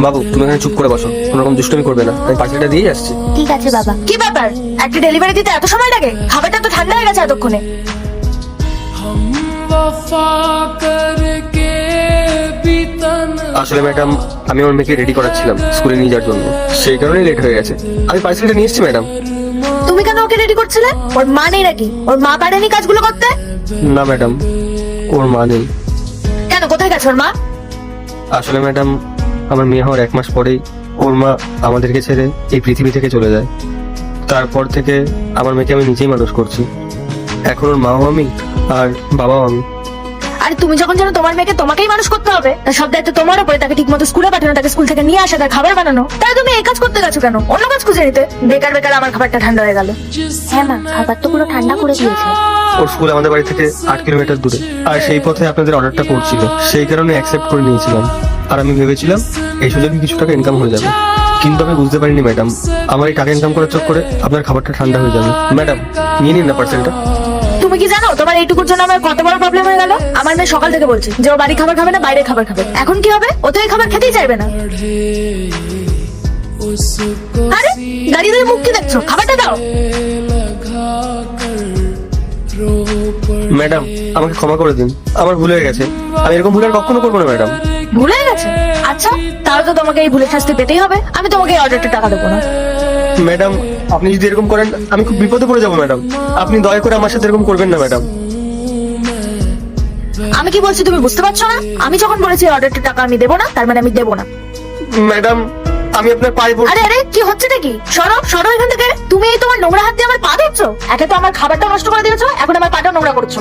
বাবু তুমি এখানে চুপ করে বসো, কোনো রকম দুষ্টুমি করবে না, আমি পার্সেলটা দিয়ে আসছি। ঠিক আছে বাবা। কি ব্যাপার, একটা ডেলিভারি দিতে এত সময় লাগে? খাবারটা তো ঠান্ডা হয়ে গেছে এতক্ষণে। আসলে ম্যাডাম, আমি ওর মেয়েকে রেডি করাচ্ছিলাম স্কুলে নিয়ে যাওয়ার জন্য, সেই কারণেই লেট হয়ে গেছে। আমি পার্সেলটা নিয়ে এসেছি ম্যাডাম। তুমি কেন ওকে রেডি করছিলে? ওর মা নেই নাকি? ওর মা পারেনি কাজগুলো করতে? না ম্যাডাম, ওর মা নেই। কেন, কোথায় গেছে ওর মা? আসলে ম্যাডাম, আমার মেয়ে হওয়ার 1 মাস পরেই ওর মা আমাদেরকে ছেড়ে এই পৃথিবী থেকে চলে যায়। তারপর থেকে আমার মেয়েকে আমি নিজেই মানুষ করছি। এখন ওর মাও আমি আর বাবাও আমি। আরে তুমি যখন জানো তোমার মেয়েকে তোমাকেই মানুষ করতে হবে, তার সব দায়িত্ব তোমার উপরে। তাকে ঠিক মতো স্কুলে পাঠানো, তাকে স্কুল থেকে নিয়ে আসা, তার খাবার বানানো, তাই তুমি এই কাজ করতে গেছো কেন? অন্য কাজ খুঁজে নিতে। বেকার বেকার আমার খাবারটা ঠান্ডা হয়ে গেল। হ্যাঁ মা, খাবার তো পুরো ঠান্ডা করে দিয়েছে। ওর স্কুল আমাদের বাড়ি থেকে 8 কিলোমিটার দূরে, আর সেই পথে আপনাদের অর্ডারটা পড়ছিল, সেই কারণে অ্যাকসেপ্ট করে নিয়েছিলাম। আর আমি ভেবেছিলাম এই সুযোগে কিছু টাকা ইনকাম হয়ে যাবে, কিন্তু আমি বুঝতে পারিনি ম্যাডাম, আমার এই টাকা ইনকাম করার চক্করে আপনার খাবারটা ঠান্ডা হয়ে যাবে। ম্যাডাম, নিয়ে নিন না পার্সেলটা। তুমি কি জানো তোমার এইটুকুর জন্য আমার কত বড় প্রবলেম হয়ে গেল? আমার মেয়ে সকাল থেকে বলছে যে ও বাড়ি খাবার খাবে না, বাইরে খাবার খাবে। এখন কি হবে? ও তো এই খাবার খেতেই চাইবে না। আরে দাঁড়িয়ে দাঁড়িয়ে মুখ কি দেখছো? খাবারটা দাও। ম্যাডাম, আমাকে ক্ষমা করে দিন, আমার ভুল হয়ে গেছে। আমি এরকম ভুল আর কখনো করবো না ম্যাডাম। ভুলে গেছে? আচ্ছা, তাহলে তো তোমাকে এই ভুলের শাস্তি পেতেই হবে। আমি তোমাকে এই অর্ডারটা টাকা দেবো না। ম্যাডাম, আপনি যদি এরকম করেন আমি খুব বিপদে পড়ে যাবো ম্যাডাম। আপনি দয়া করে আমার সাথে এরকম করবেন না ম্যাডাম। আমি কি বলছি তুমি বুঝতে পারছো না? আমি যখন বলেছি এই অর্ডারটা টাকা আমি দেবো না, তার মানে আমি দেবো না। ম্যাডাম, আমি আপনার পায়ে পড়ছি। আরে আরে, কি হচ্ছে নাকি? সরো সরো এখান থেকে। তুমি এই তোমার নোংরা হাত দিয়ে আমার পা ধরছো। একে তো আমার খাবারটা নষ্ট করে দিয়েছো, এখন আমার পাটা নোংরা করছো।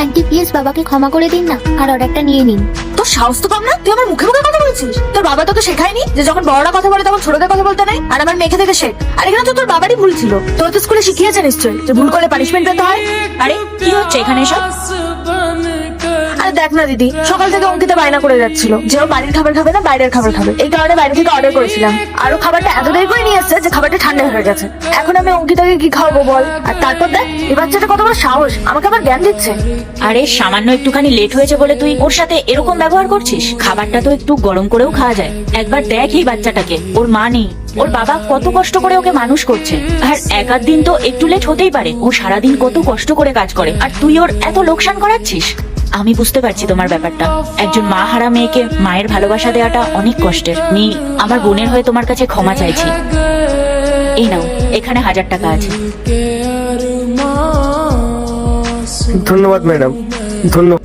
আন্টি প্লিজ বাবাকে ক্ষমা করে দিন না, আর অর্ডারটা নিয়ে নিন। তোর সাহস তো কম না? তুই আমার মুখে মুখে কথা বলছিস? তোর বাবা তোকে শেখায়নি যে যখন বড়রা কথা বলে তখন ছোটদের কথা বলতে নেই? আর আমার মেয়েকে থেকে শেখ। আর এখানে তো তোর বাবারই ভুল ছিল। তোর তো স্কুলে শিখিয়েছে নিশ্চয়ই যে ভুল করলে পানিশমেন্ট পেতে হয়। আরে কি হচ্ছে এখানে এসব? আরে দেখ না দিদি, সকাল থেকে অঙ্কিতা বায়না করে যাচ্ছিল যে ও বাড়ির খাবার খাবে না, বাইরের খাবার খাবে। এই কারণে বাইরে থেকে অর্ডার করেছিলাম, আর ও খাবারটা এত দেরি করে নিয়ে এসেছে যে খাবারটা ঠান্ডা হয়ে গেছে। এখন আমি অঙ্কিতাকে কি খাওয়াবো বল? আর তারপর দেখ এই বাচ্চাটা কত বড় সাহস, আমাকে আবার জ্ঞান দিচ্ছে। আরে সামান্য একটুখানি লেট হয়েছে বলে তুই ওর সাথে এরকম ব্যবহার করছিস? খাবারটা তো একটু গরম করেও খাওয়া যায়। একবার দেখ এই বাচ্চাটাকে, ওর মা নেই, ওর বাবা কত কষ্ট করে ওকে মানুষ করছে। আর এক আধ দিন তো একটু লেট হতেই পারে, ও সারাদিন কত কষ্ট করে কাজ করে, আর তুই ওর এত লোকসান করাচ্ছিস। আমি বুঝতে পারছি তোমার ব্যাপারটা। একজন মা হারা মেয়েকে মায়ের ভালোবাসা দেওয়াটা অনেক কষ্টের। আমার বোনের হয়ে তোমার কাছে ক্ষমা চাইছি। এই নাও, এখানে 1000 টাকা আছে। ধন্যবাদ ম্যাডাম, ধন্যবাদ।